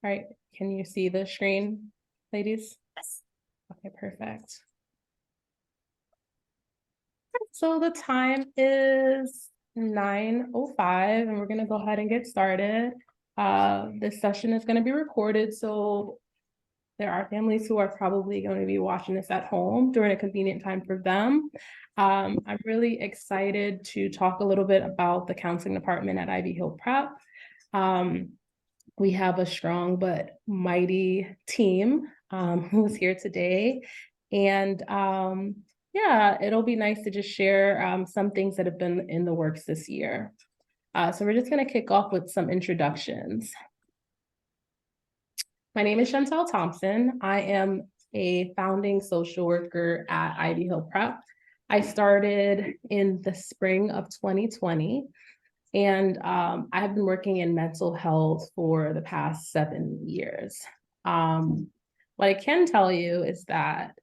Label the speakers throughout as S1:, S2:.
S1: All right, can you see the screen, ladies?
S2: Yes.
S1: Okay, perfect. So the time is 9:05 and we're gonna go ahead and get started. This session is gonna be recorded, so there are families who are probably going to be watching this at home during a convenient time for them. I'm really excited to talk a little bit about the counseling department at Ivy Hill Prep. We have a strong but mighty team who's here today. And yeah, it'll be nice to just share some things that have been in the works this year. So we're just going to kick off with some introductions. My name is Chantel Thompson. I am a founding social worker at Ivy Hill Prep. I started in the spring of 2020, and I have been working in mental health for the past 7 years. What I can tell you is that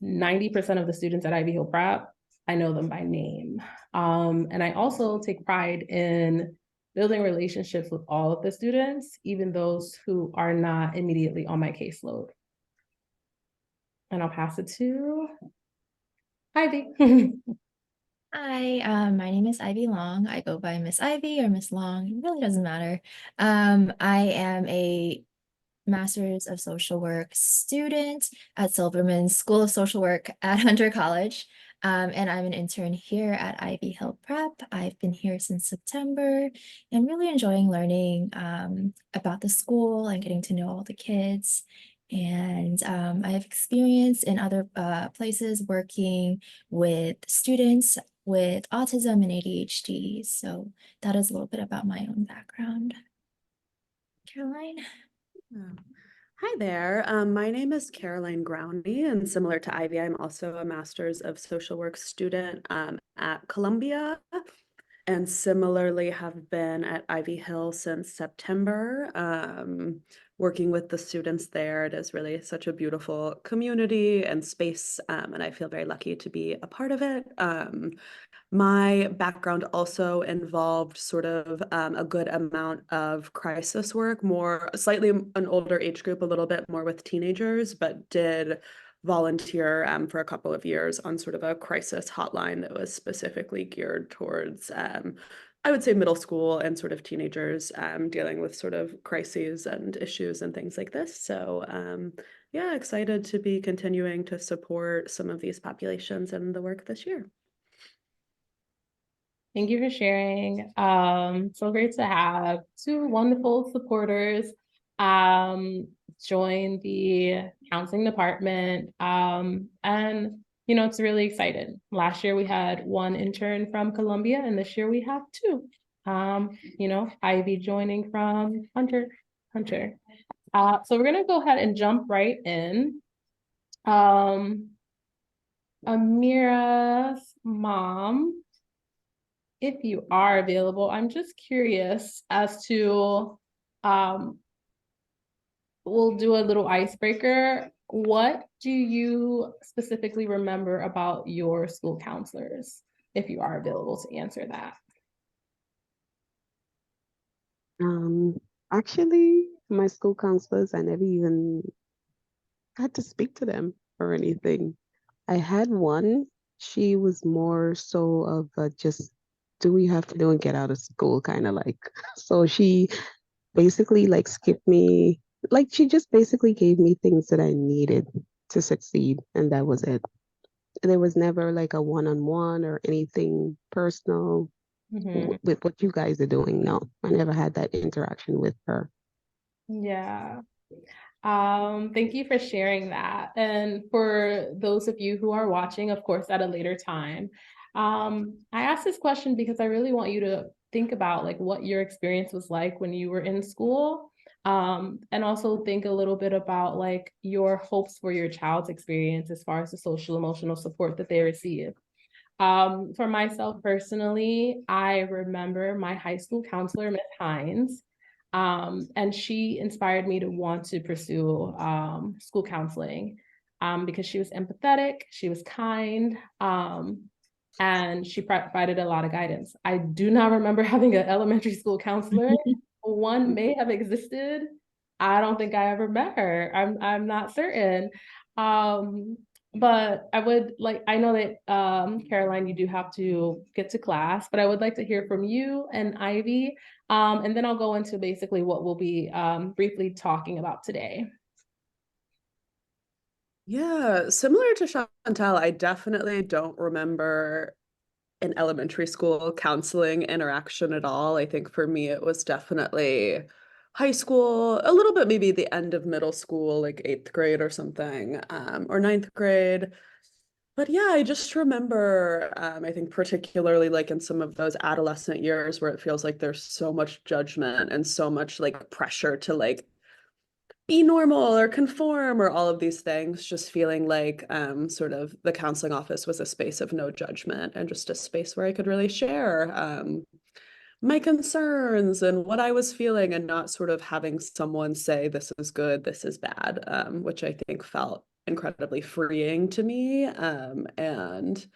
S1: 90% of the students at Ivy Hill Prep, I know them by name. And I also take pride in building relationships with all of the students, even those who are not immediately on my caseload. And I'll pass it to Ivy.
S2: Hi, my name is Ivy Long. I go by Miss Ivy or Miss Long. It really doesn't matter. I am a Master's of Social Work student at Silverman School of Social Work at Hunter College. And I'm an intern here at Ivy Hill Prep. I've been here since September and really enjoying learning about the school and getting to know all the kids. And I have experience in other places working with students with autism and ADHD. So that is a little bit about my own background. Caroline?
S3: Hi there. My name is Caroline Growney, and similar to Ivy, I'm also a Master's of Social Work student at Columbia, and similarly have been at Ivy Hill since September, working with the students there. It is really such a beautiful community and space, and I feel very lucky to be a part of it. My background also involved sort of a good amount of crisis work, more slightly an older age group, a little bit more with teenagers, but did volunteer for a couple of years on sort of a crisis hotline that was specifically geared towards, I would say, middle school and sort of teenagers dealing with sort of crises and issues and things like this. So yeah, excited to be continuing to support some of these populations in the work this year.
S1: Thank you for sharing. So great to have two wonderful supporters join the counseling department. And it's really exciting. Last year we had one intern from Columbia, and this year we have two. Ivy joining from Hunter. So we're gonna go ahead and jump right in. Amira's mom, if you are available, I'm just curious as to, we'll do a little icebreaker. What do you specifically remember about your school counselors, if you are available to answer that?
S4: Um, Actually, my school counselors, I never even had to speak to them or anything. I had one. She was more so of a just do we have to do and get out of school kind of like. So she basically like skipped me, like she just basically gave me things that I needed to succeed, and that was it. There was never like a one-on-one or anything personal
S1: Mhm.
S4: with what you guys are doing. No, I never had that interaction with her.
S1: Yeah. Thank you for sharing that. And for those of you who are watching, of course, at a later time, I asked this question because I really want you to think about like what your experience was like when you were in school. And also think a little bit about like your hopes for your child's experience as far as the social emotional support that they receive. For myself personally, I remember my high school counselor, Miss Hines, and she inspired me to want to pursue school counseling because she was empathetic, she was kind, and she provided a lot of guidance. I do not remember having an elementary school counselor. One may have existed, I don't think I ever met her. I'm not certain. But I would like, I know that Caroline, you do have to get to class, but I would like to hear from you and Ivy. And then I'll go into basically what we'll be briefly talking about today.
S3: Yeah, similar to Chantal, I definitely don't remember an elementary school counseling interaction at all. I think for me, it was definitely high school, a little bit maybe the end of middle school, like 8th grade or something, or 9th grade. But yeah, I just remember, I think particularly like in some of those adolescent years where it feels like there's so much judgment and so much like pressure to like be normal or conform or all of these things, just feeling like sort of the counseling office was a space of no judgment and just a space where I could really share my concerns and what I was feeling, and not sort of having someone say this is good, this is bad, which I think felt incredibly freeing to me. And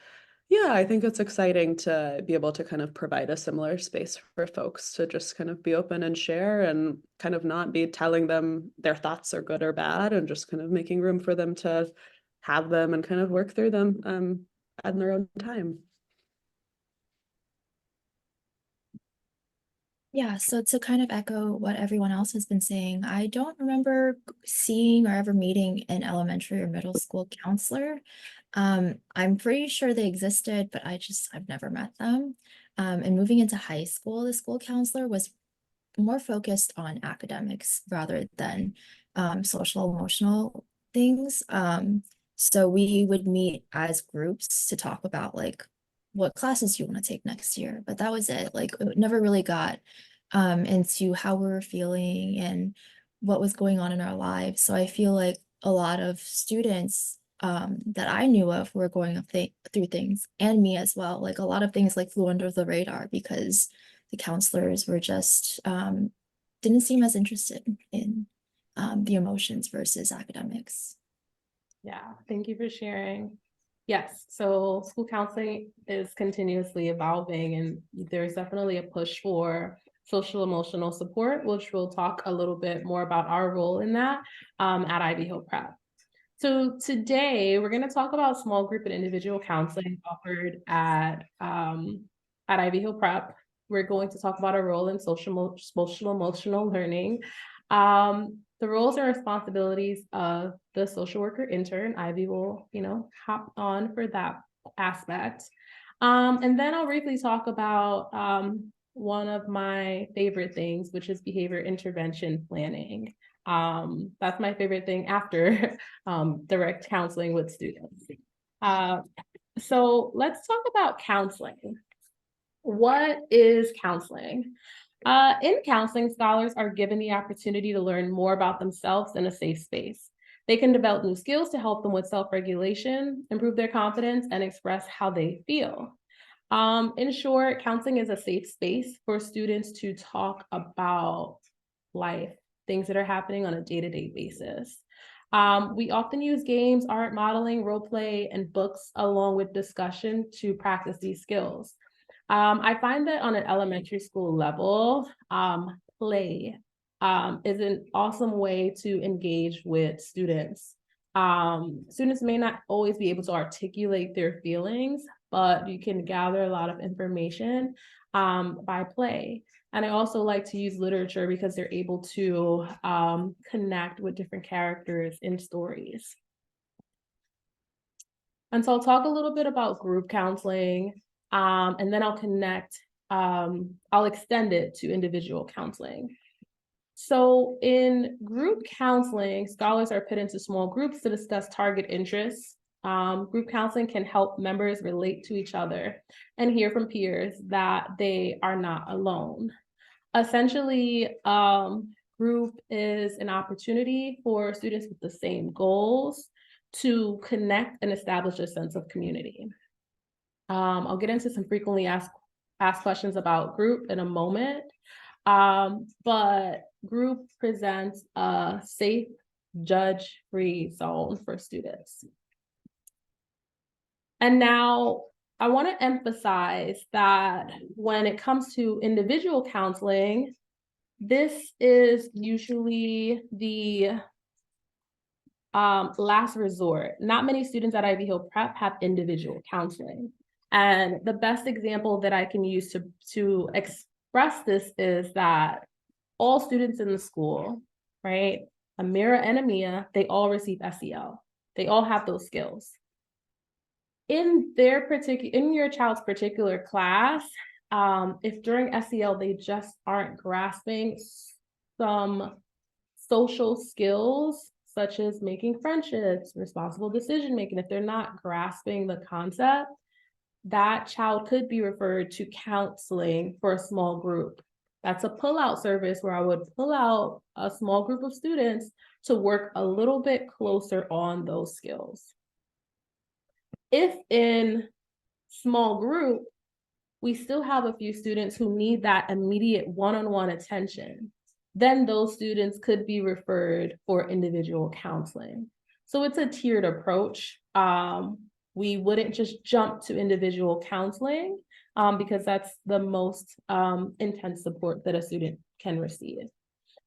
S3: yeah, I think it's exciting to be able to kind of provide a similar space for folks to just kind of be open and share, and kind of not be telling them their thoughts are good or bad, and just kind of making room for them to have them and kind of work through them at their own time.
S2: Yeah, so to kind of echo what everyone else has been saying, I don't remember seeing or ever meeting an elementary or middle school counselor. I'm pretty sure they existed, but I've never met them. And moving into high school, the school counselor was more focused on academics rather than social emotional things. So we would meet as groups to talk about like what classes you want to take next year, but that was it. Like it never really got into how we were feeling and what was going on in our lives. So I feel like a lot of students that I knew of were going through things, and me as well. Like a lot of things like flew under the radar because the counselors were just didn't seem as interested in the emotions versus academics.
S1: Yeah, thank you for sharing. Yes, so school counseling is continuously evolving, and there's definitely a push for social emotional support, which we'll talk a little bit more about our role in that at Ivy Hill Prep. So today we're going to talk about small group and individual counseling offered at Ivy Hill Prep. We're going to talk about our role in social emotional learning. The roles and responsibilities of the social worker intern. Ivy will, hop on for that aspect. And then I'll briefly talk about one of my favorite things, which is behavior intervention planning. That's my favorite thing after direct counseling with students. So let's talk about counseling. What is counseling? In counseling, scholars are given the opportunity to learn more about themselves in a safe space. They can develop new skills to help them with self-regulation, improve their confidence, and express how they feel. In short, counseling is a safe space for students to talk about life, things that are happening on a day-to-day basis. We often use games, art, modeling, role play, and books along with discussion to practice these skills. I find that on an elementary school level, play is an awesome way to engage with students. Students may not always be able to articulate their feelings, but you can gather a lot of information by play. And I also like to use literature because they're able to connect with different characters in stories. And so I'll talk a little bit about group counseling, and then I'll extend it to individual counseling. So in group counseling, scholars are put into small groups to discuss target interests. Group counseling can help members relate to each other and hear from peers that they are not alone. Essentially, group is an opportunity for students with the same goals to connect and establish a sense of community. I'll get into some frequently asked questions about group in a moment, but group presents a safe, judge-free zone for students. And now I want to emphasize that when it comes to individual counseling, This is usually the last resort. Not many students at Ivy Hill Prep have individual counseling. And the best example that I can use to express this is that all students in the school, right, Amira and Amia, they all receive SEL. They all have those skills. In your child's particular class, if during SEL they just aren't grasping some social skills such as making friendships, responsible decision making, if they're not grasping the concept, that child could be referred to counseling for a small group. That's a pull-out service where I would pull out a small group of students to work a little bit closer on those skills. If in small group, we still have a few students who need that immediate one-on-one attention, then those students could be referred for individual counseling. So it's a tiered approach. We wouldn't just jump to individual counseling because that's the most intense support that a student can receive.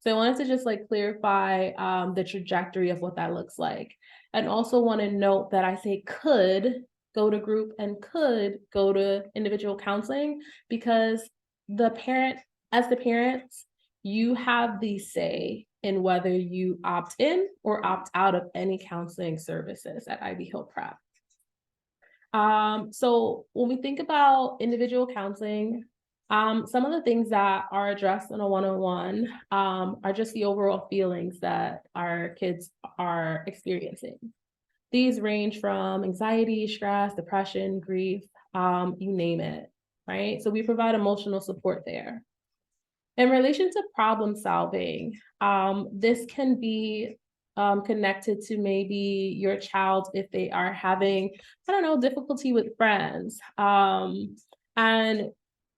S1: So I wanted to just like clarify the trajectory of what that looks like. And also want to note that I say could go to group and could go to individual counseling because as the parents, you have the say in whether you opt in or opt out of any counseling services at Ivy Hill Prep. So when we think about individual counseling, some of the things that are addressed in a one-on-one are just the overall feelings that our kids are experiencing. These range from anxiety, stress, depression, grief, you name it, right? So we provide emotional support there. In relation to problem solving, this can be connected to maybe your child if they are having, I don't know, difficulty with friends. And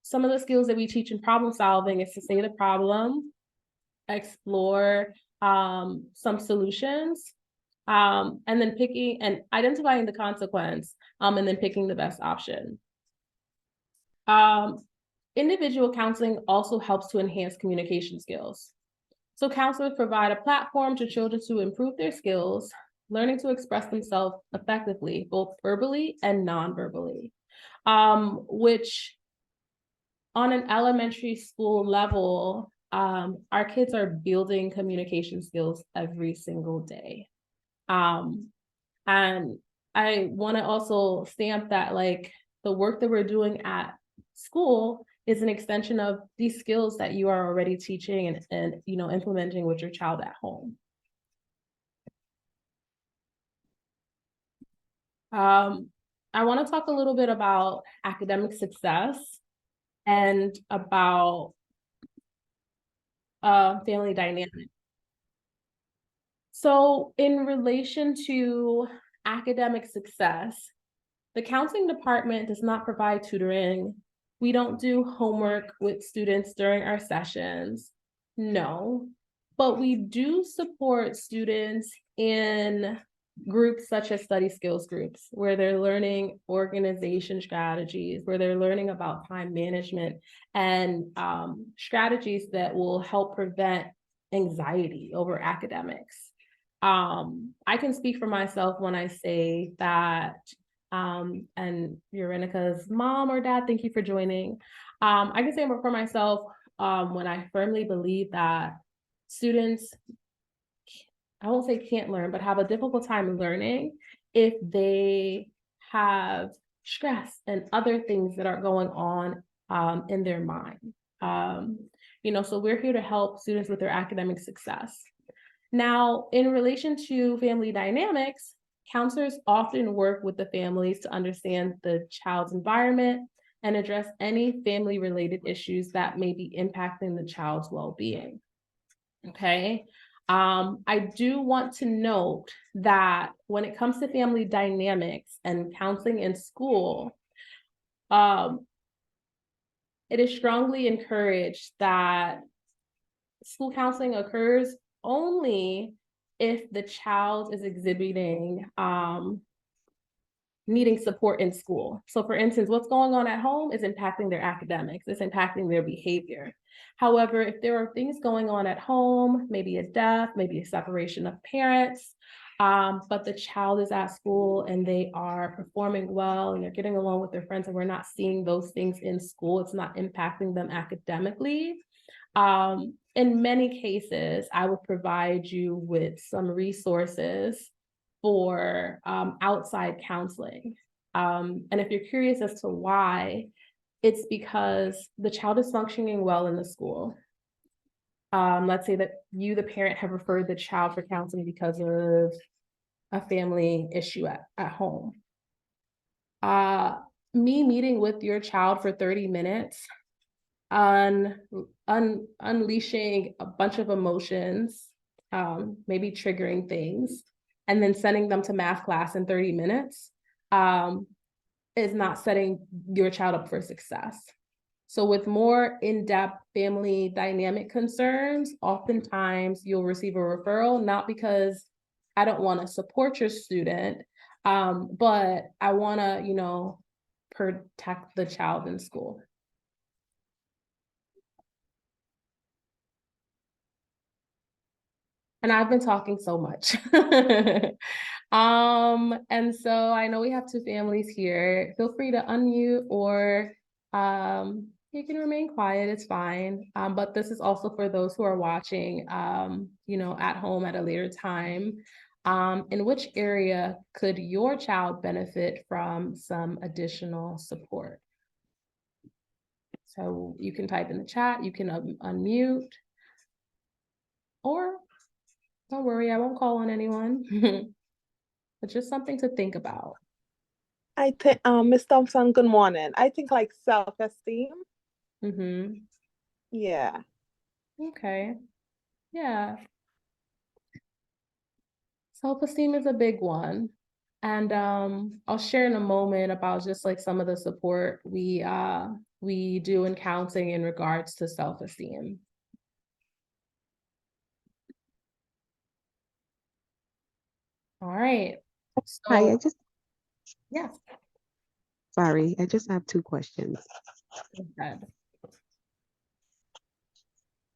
S1: some of the skills that we teach in problem solving is to say the problem, explore some solutions, and then picking and identifying the consequence, and then picking the best option. Individual counseling also helps to enhance communication skills. So counselors provide a platform to children to improve their skills, learning to express themselves effectively, both verbally and non-verbally, which on an elementary school level, our kids are building communication skills every single day. And I want to also stamp that like the work that we're doing at school is an extension of these skills that you are already teaching and you know, implementing with your child at home. I want to talk a little bit about academic success and about family dynamic. So in relation to academic success, the counseling department does not provide tutoring. We don't do homework with students during our sessions, no, but we do support students in groups such as study skills groups, where they're learning organization strategies, where they're learning about time management and strategies that will help prevent anxiety over academics. I can speak for myself when I say that and Eurenica's mom or dad, thank you for joining. I can say for myself when I firmly believe that students, I won't say can't learn, but have a difficult time learning if they have stress and other things that are going on in their mind. You know, so we're here to help students with their academic success. Now, in relation to family dynamics, counselors often work with the families to understand the child's environment and address any family-related issues that may be impacting the child's well-being. Okay. I do want to note that when it comes to family dynamics and counseling in school, it is strongly encouraged that school counseling occurs only if the child is exhibiting needing support in school. So for instance, what's going on at home is impacting their academics, it's impacting their behavior. However, if there are things going on at home, maybe a death, maybe a separation of parents, but the child is at school and they are performing well and they're getting along with their friends and we're not seeing those things in school, it's not impacting them academically. In many cases, I would provide you with some resources for outside counseling. And if you're curious as to why, it's because the child is functioning well in the school. Let's say that you, the parent, have referred the child for counseling because of a family issue at home. Me meeting with your child for 30 minutes, unleashing a bunch of emotions, maybe triggering things, and then sending them to math class in 30 minutes, is not setting your child up for success. So with more in-depth family dynamic concerns, oftentimes you'll receive a referral, not because I don't want to support your student, but I want to, protect the child in school. And I've been talking so much. And so I know we have two families here. Feel free to unmute or you can remain quiet, it's fine. But this is also for those who are watching, at home at a later time. In which area could your child benefit from some additional support? So you can type in the chat, you can unmute, or don't worry, I won't call on anyone. It's just something to think about.
S5: I think, Ms. Thompson, good morning. I think like self-esteem.
S1: Mm-hmm.
S5: Yeah.
S1: Okay. Yeah. Self-esteem is a big one. And I'll share in a moment about just like some of the support we do in counseling in regards to self-esteem. All right.
S4: Hi,
S1: So, yeah.
S4: sorry, I just have two questions.
S1: Go ahead.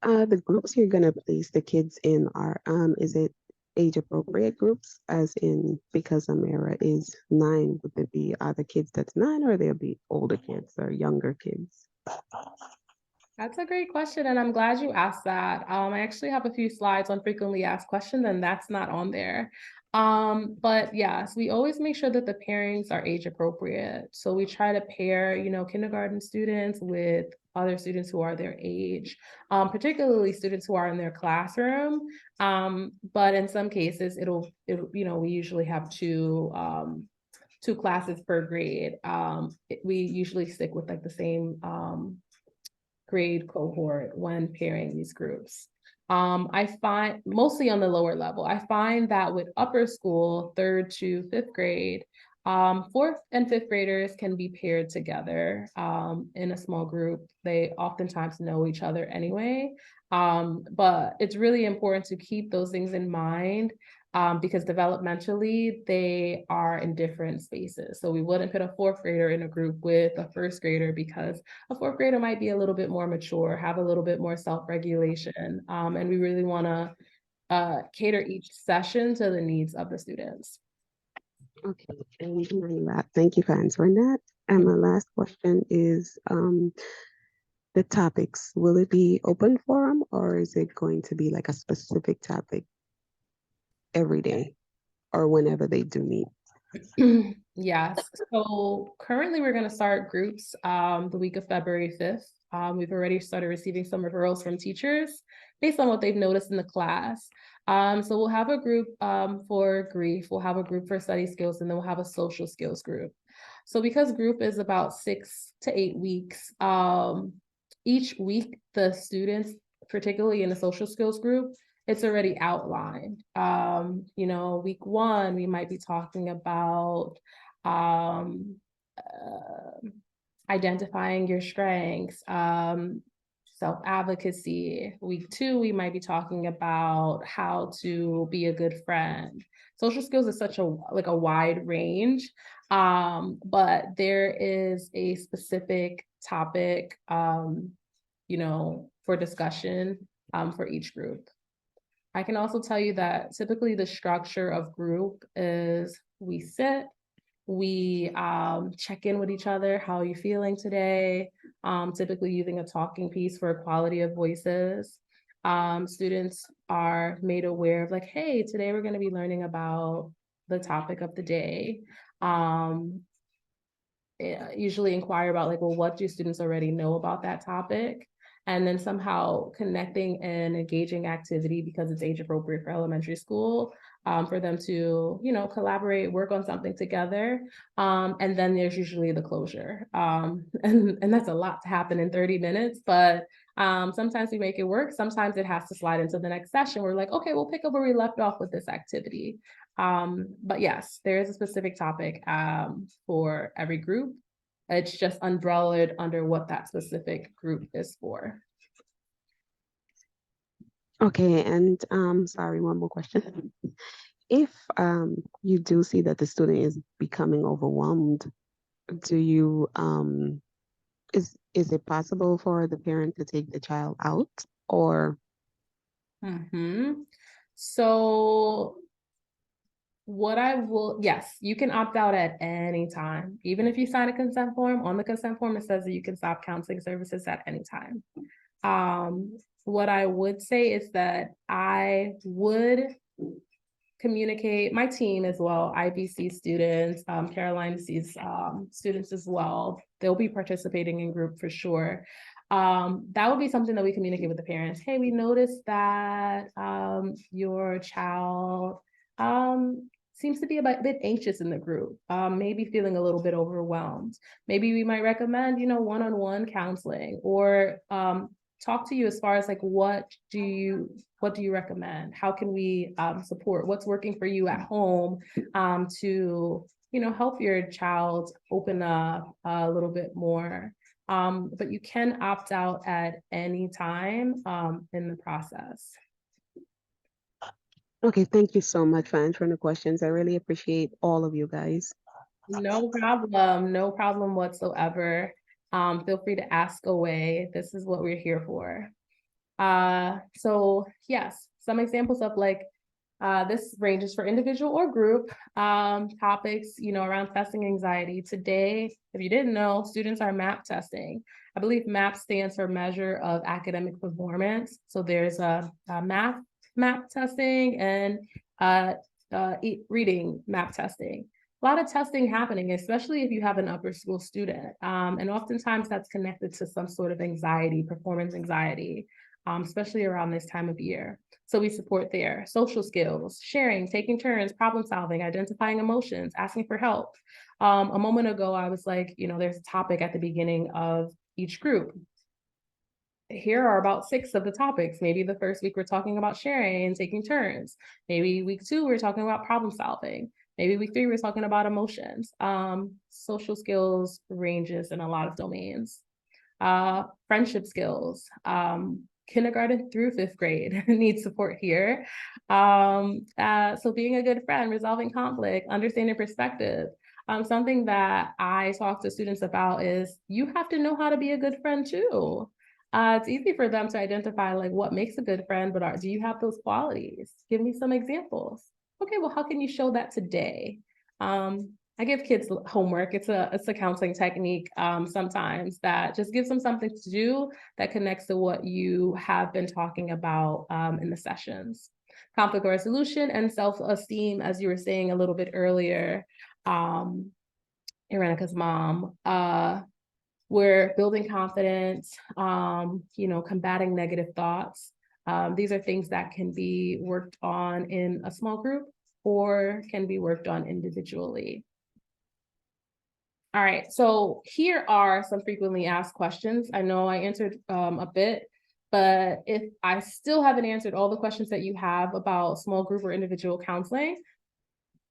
S4: The groups you're gonna place the kids in are, is it age appropriate groups? As in, because Amira is 9, would there be other kids that's 9, or there'll be older kids or younger kids?
S1: That's a great question, and I'm glad you asked that. I actually have a few slides on frequently asked questions, and that's not on there. But yes, we always make sure that the pairings are age appropriate. So we try to pair, kindergarten students with other students who are their age, particularly students who are in their classroom. But in some cases, we usually have two classes per grade. We usually stick with like the same grade cohort when pairing these groups. I find mostly on the lower level, I find that with upper school, 3rd to 5th grade, 4th and 5th graders can be paired together in a small group. They oftentimes know each other anyway, but it's really important to keep those things in mind because developmentally they are in different spaces. So we wouldn't put a 4th grader in a group with a 1st grader because a 4th grader might be a little bit more mature, have a little bit more self-regulation, and we really want to cater each session to the needs of the students.
S4: Okay, thank you for answering that. And my last question is, the topics, will it be open forum, or is it going to be like a specific topic every day or whenever they do meet?
S1: Yes, so currently we're going to start groups the week of February 5th. We've already started receiving some referrals from teachers based on what they've noticed in the class. So we'll have a group for grief, we'll have a group for study skills, and then we'll have a social skills group. So because group is about 6 to 8 weeks, each week the students, particularly in the social skills group, it's already outlined. Week 1, we might be talking about identifying your strengths, self-advocacy. Week 2, we might be talking about how to be a good friend. Social skills is such a wide range, but there is a specific topic for discussion for each group. I can also tell you that typically the structure of group is we sit, we check in with each other. How are you feeling today? Typically using a talking piece for equality of voices. Students are made aware of like, hey, today we're going to be learning about the topic of the day. Usually inquire about like, well, what do students already know about that topic? And then somehow connecting and engaging activity because it's age appropriate for elementary school, for them to, collaborate, work on something together. And then there's usually the closure. And that's a lot to happen in 30 minutes, but sometimes we make it work. Sometimes it has to slide into the next session. We're like, okay, we'll pick up where we left off with this activity. But yes, there is a specific topic for every group. It's just umbrellaed under what that specific group is for.
S4: Okay, and sorry, one more question. If you do see that the student is becoming overwhelmed, do you is it possible for the parent to take the child out or?
S1: So yes, you can opt out at any time. Even if you sign a consent form, on the consent form, it says that you can stop counseling services at any time. What I would say is that I would communicate, my team as well, IBC students, Caroline sees students as well. They'll be participating in group for sure. That would be something that we communicate with the parents. Hey, we noticed that your child seems to be a bit anxious in the group, maybe feeling a little bit overwhelmed. Maybe we might recommend, one-on-one counseling, or talk to you as far as like, what do you recommend? How can we support? What's working for you at home to, help your child open up a little bit more. But you can opt out at any time in the process.
S4: Okay, thank you so much for answering the questions. I really appreciate all of you guys.
S1: No problem whatsoever. Feel free to ask away. This is what we're here for. So yes, some examples of like, this ranges for individual or group topics, around testing anxiety. Today, if you didn't know, students are MAP testing. I believe MAP stands for Measure of Academic Performance. So there's a math MAP testing and reading MAP testing. A lot of testing happening, especially if you have an upper school student. And oftentimes that's connected to some sort of anxiety, performance anxiety, especially around this time of year. So we support their social skills, sharing, taking turns, problem solving, identifying emotions, asking for help. A moment ago, I was like, there's a topic at the beginning of each group. Here are about 6 of the topics. Maybe the first week we're talking about sharing and taking turns. Maybe week 2, we're talking about problem solving. Maybe week 3, we're talking about emotions. Social skills ranges in a lot of domains. Friendship skills, kindergarten through 5th grade need support here. So being a good friend, resolving conflict, understanding perspective. Something that I talk to students about is you have to know how to be a good friend too. It's easy for them to identify like what makes a good friend, but do you have those qualities? Give me some examples. Okay, well, how can you show that today? I give kids homework. It's a counseling technique sometimes that just gives them something to do that connects to what you have been talking about in the sessions. Conflict resolution and self-esteem, as you were saying a little bit earlier, Irenika's mom, we're building confidence, combating negative thoughts. These are things that can be worked on in a small group or can be worked on individually. All right, so here are some frequently asked questions. I know I answered a bit, but if I still haven't answered all the questions that you have about small group or individual counseling,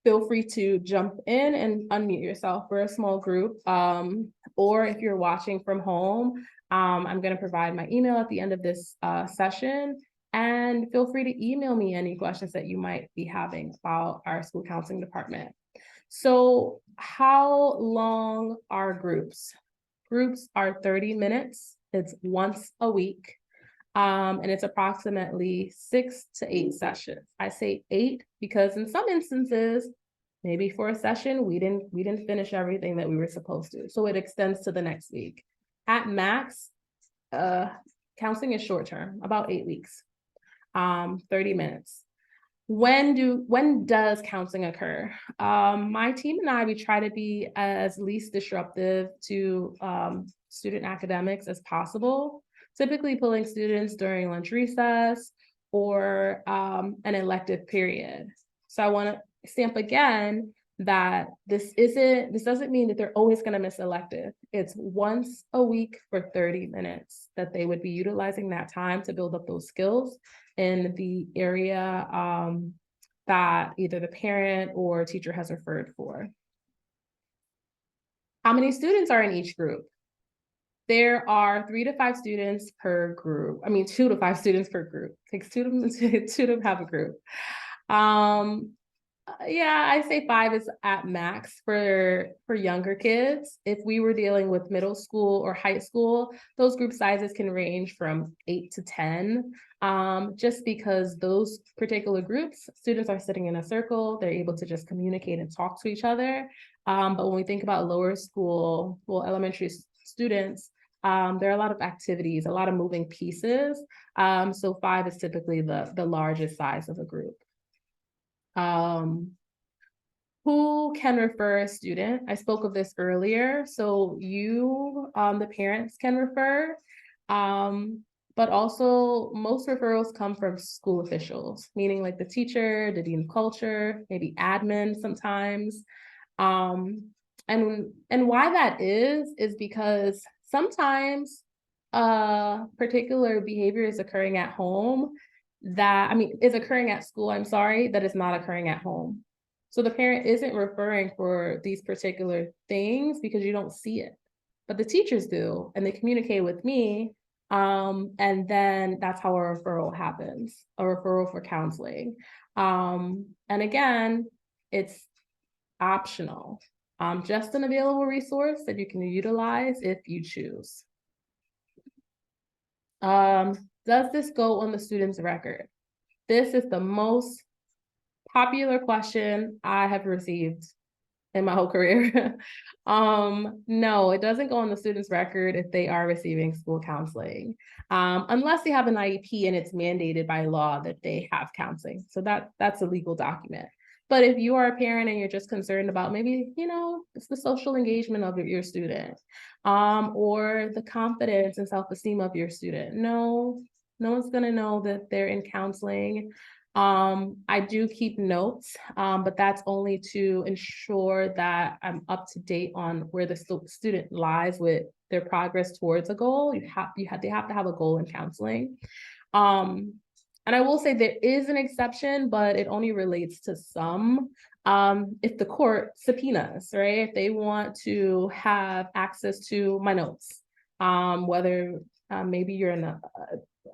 S1: feel free to jump in and unmute yourself for a small group. Or if you're watching from home, I'm going to provide my email at the end of this session. And feel free to email me any questions that you might be having about our school counseling department. So how long are groups? Groups are 30 minutes It's once a week. And it's approximately 6 to 8 sessions. I say 8 because in some instances, maybe for a session, we didn't finish everything that we were supposed to. So it extends to the next week. At max, counseling is short term, about 8 weeks, 30 minutes. When does counseling occur? My team and I, we try to be as least disruptive to student academics as possible, typically pulling students during lunch recess or an elective period. So I want to stamp again that this doesn't mean that they're always going to miss elective. It's once a week for 30 minutes that they would be utilizing that time to build up those skills in the area that either the parent or teacher has referred for. How many students are in each group? There are 3 to 5 students per group. I mean, 2 to 5 students per group. It takes two to have a group. Yeah, I say 5 is at max for younger kids. If we were dealing with middle school or high school, those group sizes can range from 8 to 10. Just because those particular groups, students are sitting in a circle, they're able to just communicate and talk to each other. But when we think about lower school, well, elementary students, there are a lot of activities, a lot of moving pieces. So 5 is typically the largest size of a group. Who can refer a student? I spoke of this earlier. So you, the parents can refer, but also most referrals come from school officials, meaning like the teacher, the dean of culture, maybe admin sometimes. And why that is because sometimes a particular behavior is occurring at home is occurring at school, that is not occurring at home. So the parent isn't referring for these particular things because you don't see it, but the teachers do, and they communicate with me. And then that's how a referral happens, a referral for counseling. And again, it's optional, just an available resource that you can utilize if you choose. Does this go on the student's record? This is the most popular question I have received in my whole career. No, it doesn't go on the student's record if they are receiving school counseling, unless they have an IEP and it's mandated by law that they have counseling. So that's a legal document. But if you are a parent and you're just concerned about maybe, it's the social engagement of your student, or the confidence and self-esteem of your student, no one's gonna know that they're in counseling. I do keep notes, but that's only to ensure that I'm up to date on where the student lies with their progress towards a goal. They have to have a goal in counseling. And I will say there is an exception, but it only relates to some. If the court subpoenas, right? If they want to have access to my notes, whether maybe you're in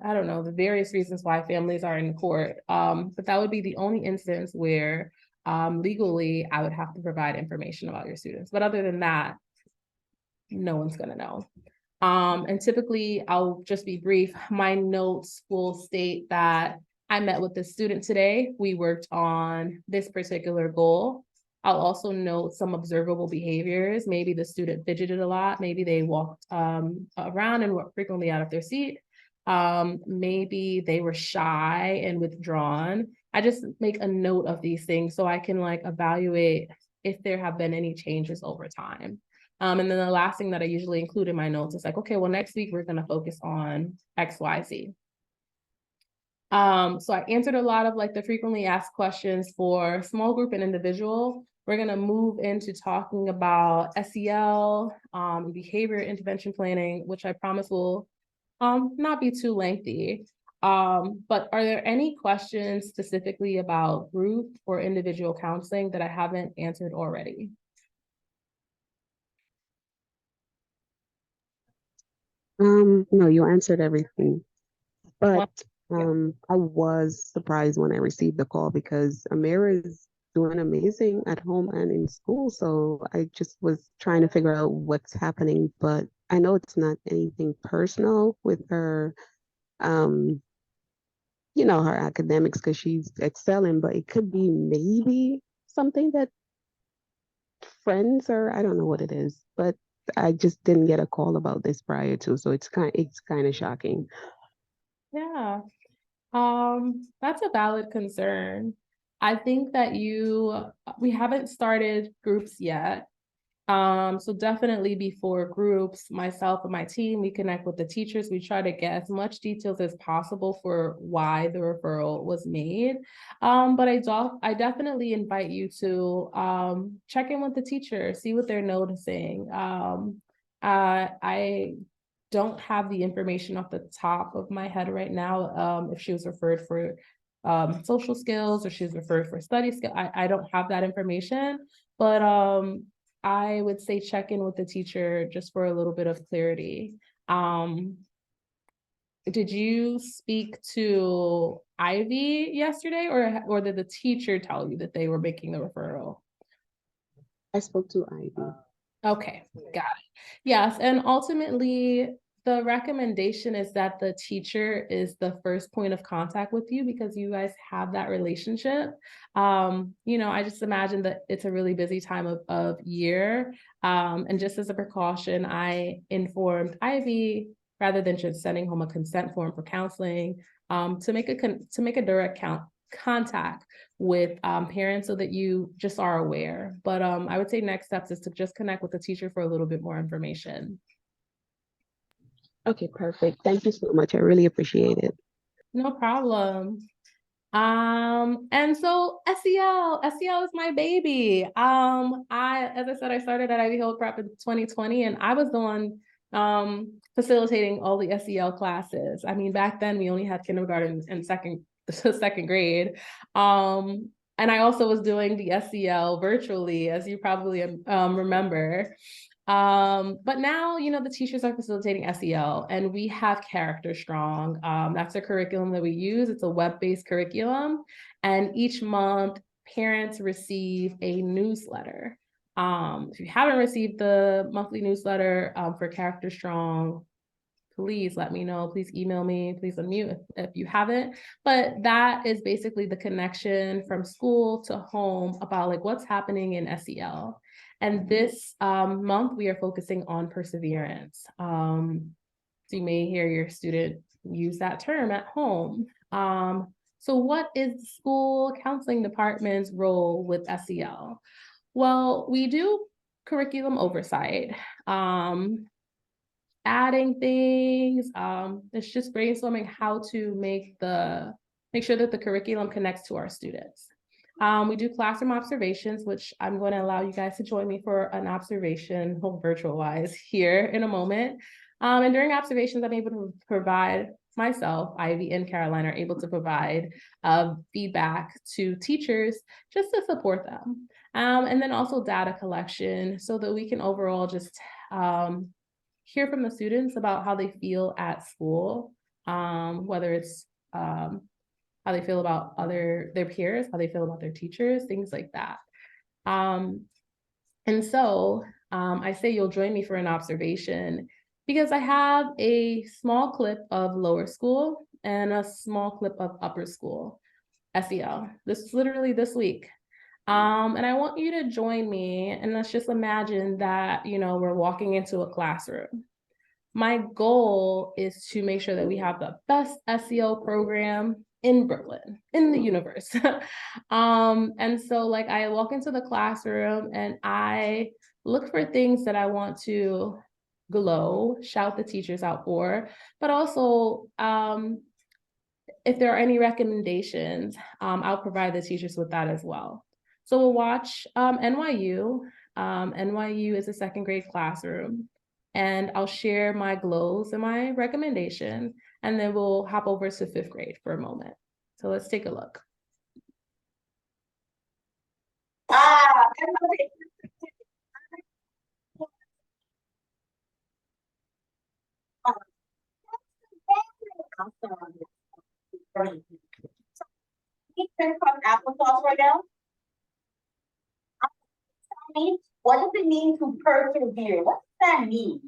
S1: I don't know, the various reasons why families are in court. But that would be the only instance where legally I would have to provide information about your students. But other than that, no one's gonna know. And typically I'll just be brief. My notes will state that I met with the student today. We worked on this particular goal. I'll also note some observable behaviors. Maybe the student fidgeted a lot. Maybe they walked around and were frequently out of their seat. Maybe they were shy and withdrawn. I just make a note of these things so I can evaluate if there have been any changes over time. And then the last thing that I usually include in my notes is okay, well, next week we're going to focus on X, Y, Z. So I answered a lot of the frequently asked questions for small group and individual. We're going to move into talking about SEL, behavior intervention planning, which I promise will not be too lengthy. But are there any questions specifically about group or individual counseling that I haven't answered already?
S4: No, you answered everything. But
S1: Yeah.
S4: I was surprised when I received the call because Amira's doing amazing at home and in school. So I just was trying to figure out what's happening, but I know it's not anything personal with her, um, her academics because she's excelling, but it could be maybe something that friends or I don't know what it is, but I just didn't get a call about this prior to, so it's kind of shocking.
S1: Yeah. That's a valid concern. I think that we haven't started groups yet. So definitely before groups, myself and my team, we connect with the teachers. We try to get as much details as possible for why the referral was made. But I definitely invite you to check in with the teacher, see what they're noticing. I don't have the information off the top of my head right now, if she was referred for social skills or she was referred for study skill. I don't have that information, but I would say check in with the teacher just for a little bit of clarity. Did you speak to Ivy yesterday, or did the teacher tell you that they were making the referral?
S4: I spoke to Ivy.
S1: Okay, got it. Yes, and ultimately, the recommendation is that the teacher is the first point of contact with you because you guys have that relationship. I just imagine that it's a really busy time of year. And just as a precaution, I informed Ivy rather than just sending home a consent form for counseling, to make a direct contact with parents so that you just are aware. But I would say next steps is to just connect with the teacher for a little bit more information.
S4: Okay, perfect. Thank you so much. I really appreciate it.
S1: No problem. And so SEL is my baby. As I said, I started at Ivy Hill Prep in 2020, and I was the one facilitating all the SEL classes. I mean, back then we only had kindergarten and second grade. And I also was doing the SEL virtually, as you probably remember. But now, the teachers are facilitating SEL and we have Character Strong. That's a curriculum that we use. It's a web-based curriculum. And each month, parents receive a newsletter. If you haven't received the monthly newsletter for Character Strong, please let me know. Please email me. Please unmute if you haven't. But that is basically the connection from school to home about like what's happening in SEL. And this month we are focusing on perseverance. So you may hear your student use that term at home. So what is the school counseling department's role with SEL? Well, we do curriculum oversight. Adding things. It's just brainstorming how to make sure that the curriculum connects to our students. We do classroom observations, which I'm going to allow you guys to join me for an observation, virtual wise, here in a moment. And during observations, I'm able to provide myself, Ivy and Caroline are able to provide feedback to teachers just to support them. And then also data collection so that we can overall just hear from the students about how they feel at school, whether it's how they feel about their peers, how they feel about their teachers, things like that. And so I say you'll join me for an observation because I have a small clip of lower school and a small clip of upper school SEL. This is literally this week. And I want you to join me, and let's just imagine that, we're walking into a classroom. My goal is to make sure that we have the best SEL program in Brooklyn, in the universe. And so like I walk into the classroom and I look for things that I want to shout the teachers out for, but also if there are any recommendations, I'll provide the teachers with that as well. So we'll watch NYU. NYU is a second grade classroom. And I'll share my glows and my recommendation, and then we'll hop over to fifth grade for a moment. So let's take a look.
S6: Applesauce right now? me, what does it mean to persevere? What does that mean?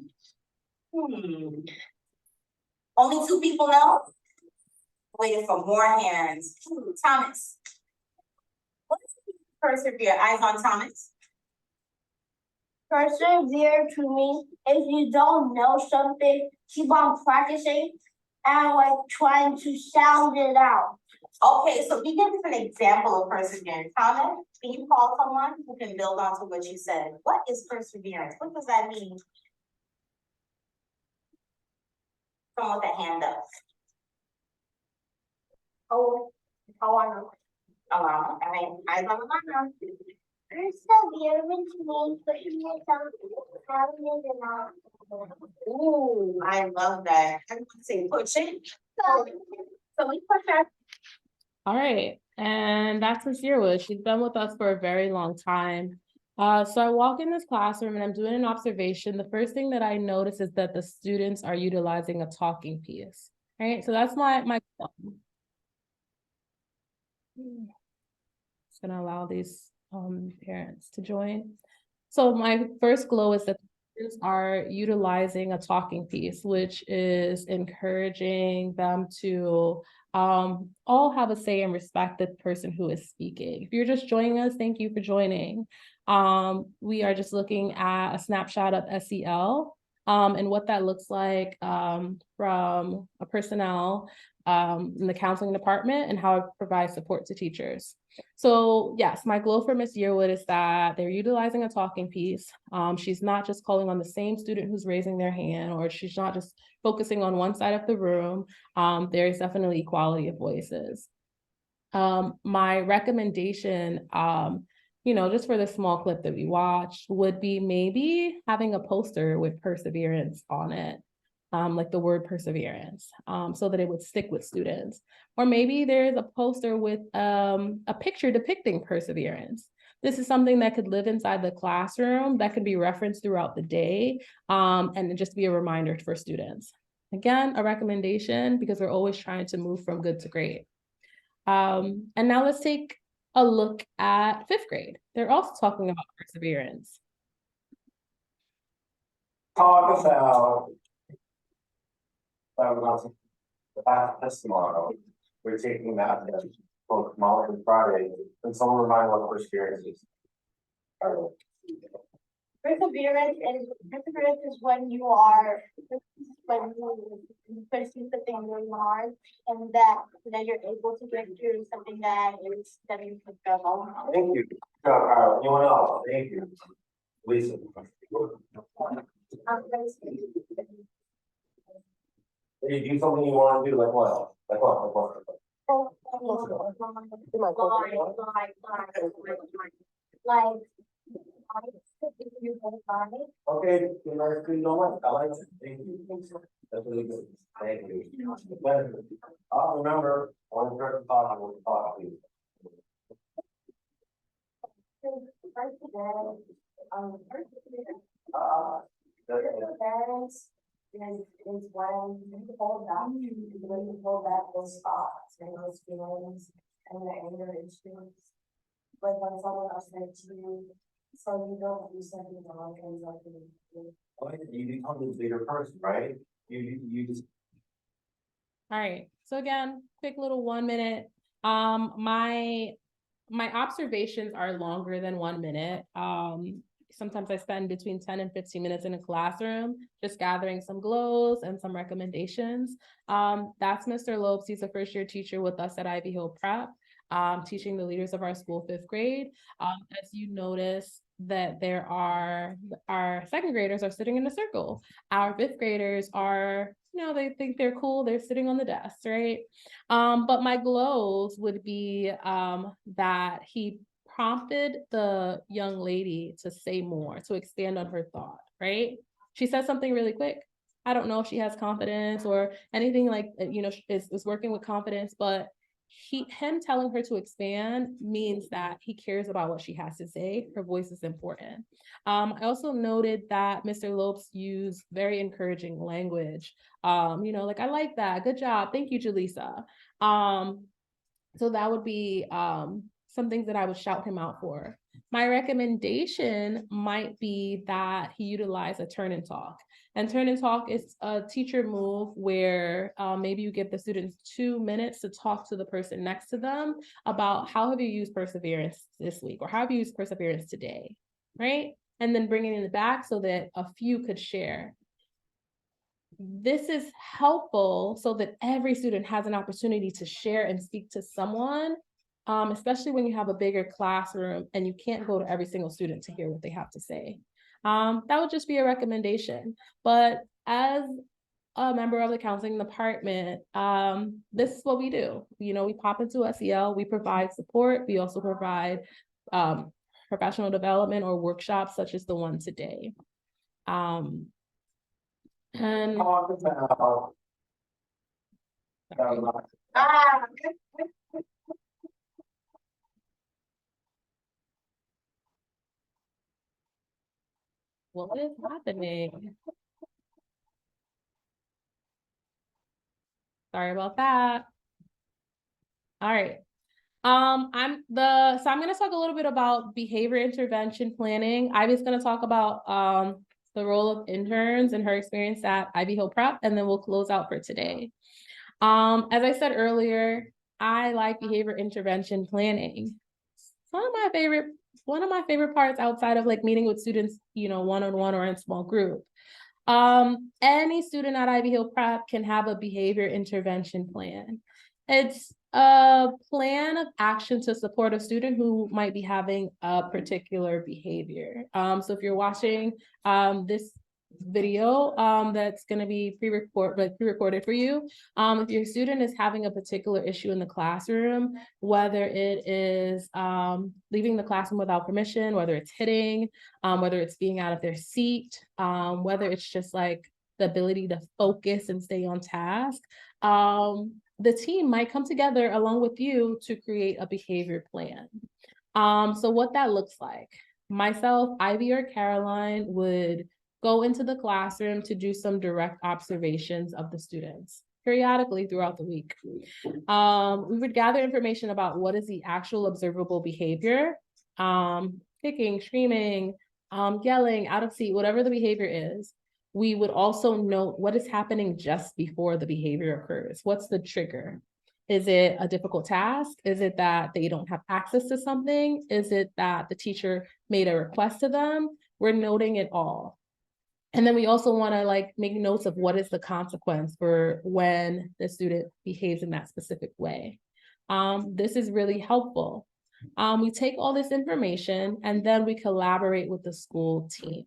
S6: Only 2 people know? Waiting for more hands. Thomas. What does it mean to persevere? Eyes on Thomas. Persevere to me, if you don't know something, keep on practicing and like trying to sound it out. Okay, so he gives us an example of perseverance. Thomas, can you call someone who can build on to what you said? What is perseverance? What does that mean? Someone with a hand up. Oh, how are you? Oh, eyes on the line. Perseverance means pushing yourself, having it enough. Ooh, I love that. I would say pushing. So we push our.
S1: All right, and that's Miss Yearwood. She's been with us for a very long time. So I walk in this classroom and I'm doing an observation. The first thing that I notice is that the students are utilizing a talking piece, right? So that's my just gonna allow these parents to join. So my first glow is that students are utilizing a talking piece, which is encouraging them to all have a say and respect the person who is speaking. If you're just joining us, thank you for joining. We are just looking at a snapshot of SEL and what that looks like from a personnel in the counseling department and how it provides support to teachers. So yes, my glow for Miss Yearwood is that they're utilizing a talking piece. She's not just calling on the same student who's raising their hand, or she's not just focusing on one side of the room. There's definitely equality of voices. My recommendation, just for the small clip that we watched, would be maybe having a poster with perseverance on it. Like the word perseverance, so that it would stick with students. Or maybe there's a poster with a picture depicting perseverance. This is something that could live inside the classroom, that could be referenced throughout the day, and just be a reminder for students. Again, a recommendation because we're always trying to move from good to great. And now let's take a look at 5th grade. They're also talking about perseverance.
S7: Talk about this tomorrow. We're taking that both tomorrow and Friday, and someone remind what perseverance is.
S6: Perseverance is when you pursue something really hard and that you're able to get through something that you could go.
S7: Thank you. Anyone else? Thank you. Lisa. You do something you want to do, like what? Like what? Okay, you know what? I like it. Thank you. That's really good. Thank you. I'll remember one person talking, we'll talk to you.
S6: Perseverance is when you hold back those thoughts and those feelings and the anger issues. Like when someone else hurts you, so you don't do something wrong and
S7: You become this bigger person, right? You just.
S1: All right, so again, quick little 1 minute. My observations are longer than 1 minute. Sometimes I spend between 10 and 15 minutes in a classroom, just gathering some glows and some recommendations. That's Mr. Lopes. He's a first-year teacher with us at Ivy Hill Prep, teaching the leaders of our school 5th grade. As you notice that our 2nd graders are sitting in a circle. Our 5th graders are, they think they're cool. They're sitting on the desk, right? But my glows would be that he prompted the young lady to say more, to expand on her thought, right? She said something really quick. I don't know if she has confidence or anything like, is working with confidence, but him telling her to expand means that he cares about what she has to say. Her voice is important. I also noted that Mr. Lopes used very encouraging language. Like, I like that. Good job. Thank you, Jaleesa. So that would be some things that I would shout him out for. my recommendation might be that he utilize a turn and talk. And turn and talk is a teacher move where maybe you give the students 2 minutes to talk to the person next to them about how have you used perseverance this week, or how have you used perseverance today, right? And then bringing it back so that a few could share. This is helpful so that every student has an opportunity to share and speak to someone, especially when you have a bigger classroom and you can't go to every single student to hear what they have to say. That would just be a recommendation. But as a member of the counseling department, this is what we do. You know, we pop into SEL, we provide support. We also provide professional development or workshops such as the one today. And
S7: Talk about.
S1: what is happening? Sorry about that. All right. I'm going to talk a little bit about behavior intervention planning. Ivy's going to talk about the role of interns and her experience at Ivy Hill Prep, and then we'll close out for today. As I said earlier, I like behavior intervention planning. One of my favorite parts outside of like meeting with students, you know, one-on-one or in small group. Any student at Ivy Hill Prep can have a behavior intervention plan. It's a plan of action to support a student who might be having a particular behavior. So if you're watching this video that's going to be pre-recorded for you, if your student is having a particular issue in the classroom, whether it is leaving the classroom without permission, whether it's hitting, whether it's being out of their seat, whether it's just like the ability to focus and stay on task, the team might come together along with you to create a behavior plan. So what that looks like, myself, Ivy, or Caroline would go into the classroom to do some direct observations of the students periodically throughout the week. We would gather information about what is the actual observable behavior, kicking, screaming, yelling, out of seat, whatever the behavior is. We would also note what is happening just before the behavior occurs. What's the trigger? Is it a difficult task? Is it that they don't have access to something? Is it that the teacher made a request to them? We're noting it all. And then we also want to like make notes of what is the consequence for when the student behaves in that specific way. This is really helpful. We take all this information and then we collaborate with the school team,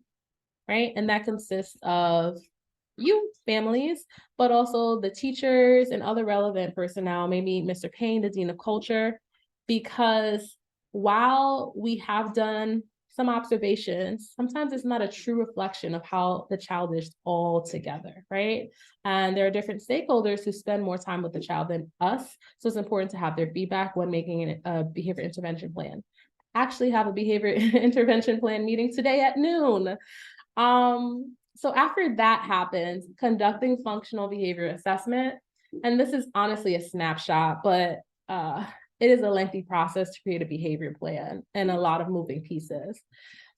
S1: right? And that consists of you, families, but also the teachers and other relevant personnel, maybe Mr. Payne, the Dean of Culture, because while we have done some observations, sometimes it's not a true reflection of how the child is all together, right? And there are different stakeholders who spend more time with the child than us. So it's important to have their feedback when making a behavior intervention plan. Actually have a behavior intervention plan meeting today at noon. So after that happens, conducting functional behavior assessment, and this is honestly a snapshot, but it is a lengthy process to create a behavior plan and a lot of moving pieces.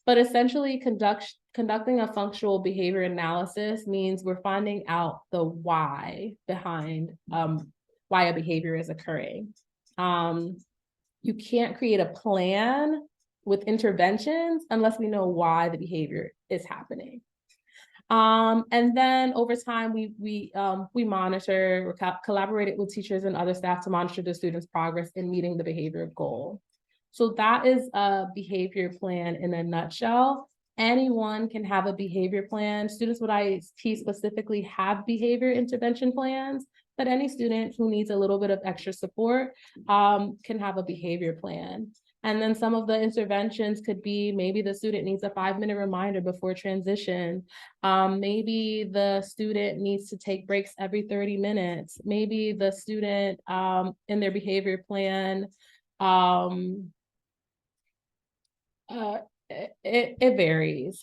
S1: But essentially conducting a functional behavior analysis means we're finding out the why behind why a behavior is occurring. You can't create a plan with interventions unless we know why the behavior is happening. And then over time, we monitor, collaborated with teachers and other staff to monitor the students' progress in meeting the behavior goal. So that is a behavior plan in a nutshell. Anyone can have a behavior plan. Students with IHP specifically have behavior intervention plans, but any student who needs a little bit of extra support can have a behavior plan. And then some of the interventions could be maybe the student needs a 5-minute reminder before transition. Maybe the student needs to take breaks every 30 minutes. Maybe the student in their behavior plan, it varies.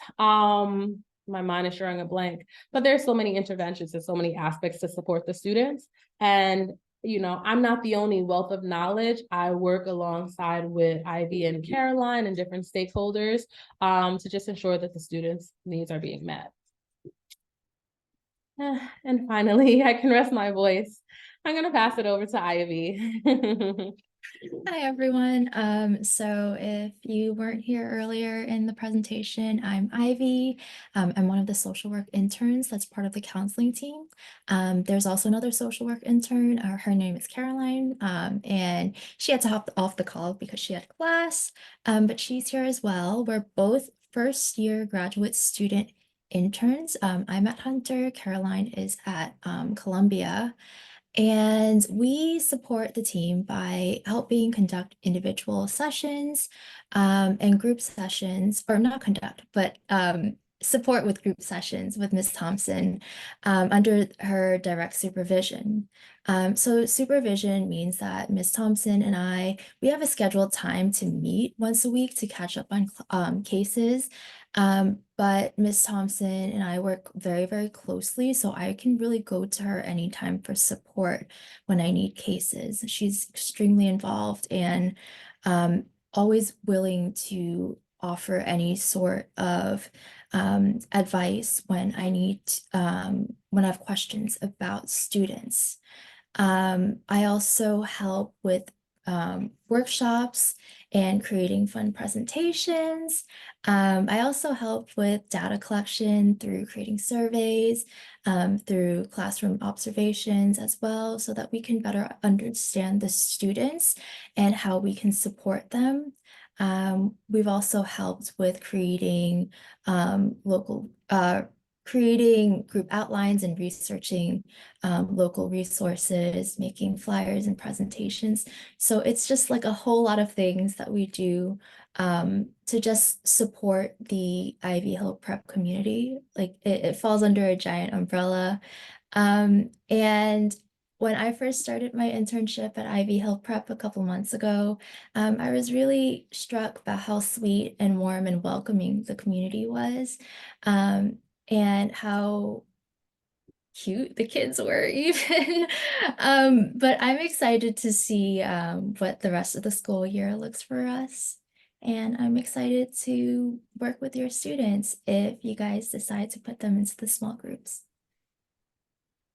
S1: My mind is drawing a blank, but there's so many interventions and so many aspects to support the students. And I'm not the only wealth of knowledge. I work alongside with Ivy and Caroline and different stakeholders to just ensure that the students' needs are being met. And finally, I can rest my voice. I'm going to pass it over to Ivy.
S2: Hi, everyone. So if you weren't here earlier in the presentation, I'm Ivy. I'm one of the social work interns that's part of the counseling team. There's also another social work intern. Her name is Caroline, and she had to hop off the call because she had class, but she's here as well. We're both first-year graduate student interns. I'm at Hunter. Caroline is at Columbia. And we support the team by helping conduct individual sessions and group sessions, or not conduct, but support with group sessions with Ms. Thompson under her direct supervision. So supervision means that Ms. Thompson and we have a scheduled time to meet once a week to catch up on cases. But Ms. Thompson and I work very, very closely, so I can really go to her anytime for support when I need cases. She's extremely involved and always willing to offer any sort of advice when when I have questions about students. I also help with workshops and creating fun presentations. I also help with data collection through creating surveys, through classroom observations as well, so that we can better understand the students and how we can support them. We've also helped with creating creating group outlines and researching local resources, making flyers and presentations. So it's just like a whole lot of things that we do to just support the Ivy Hill Prep community. Like it falls under a giant umbrella. And when I first started my internship at Ivy Hill Prep a couple months ago, I was really struck by how sweet and warm and welcoming the community was, and how cute the kids were even. But I'm excited to see what the rest of the school year looks for us. And I'm excited to work with your students if you guys decide to put them into the small groups.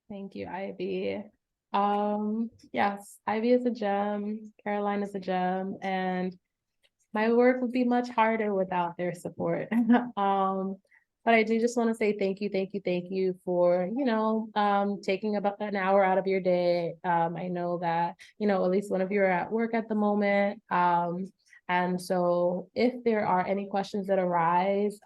S1: Thank you, Ivy. Yes, Ivy is a gem, Caroline is a gem, and my work would be much harder without their support. But I do just want to say thank you for, taking about an hour out of your day. I know that, at least one of you are at work at the moment. And so if there are any questions that arise,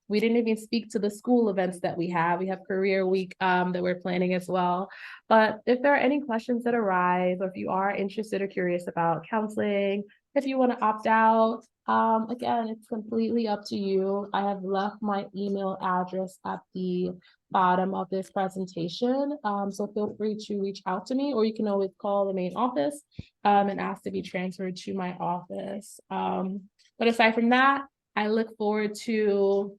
S1: we didn't even speak to the school events that we have. We have Career Week that we're planning as well. But if there are any questions that arise, or if you are interested or curious about counseling, if you want to opt out, again, it's completely up to you. I have left my email address at the bottom of this presentation. So feel free to reach out to me, or you can always call the main office and ask to be transferred to my office. But aside from that, I look forward to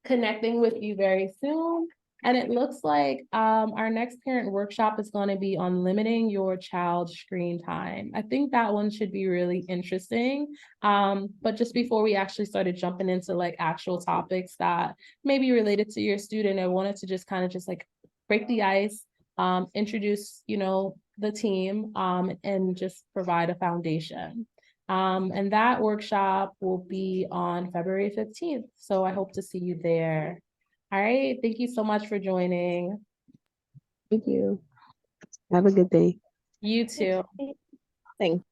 S1: connecting with you very soon. And it looks like our next parent workshop is going to be on limiting your child's screen time. I think that one should be really interesting. But just before we actually started jumping into like actual topics that may be related to your student, I wanted to just kind of just like break the ice, introduce, the team, and just provide a foundation. And that workshop will be on February 15th. So I hope to see you there. All right. Thank you so much for joining.
S4: Thank you. Have a good day.
S1: You too.
S5: Thank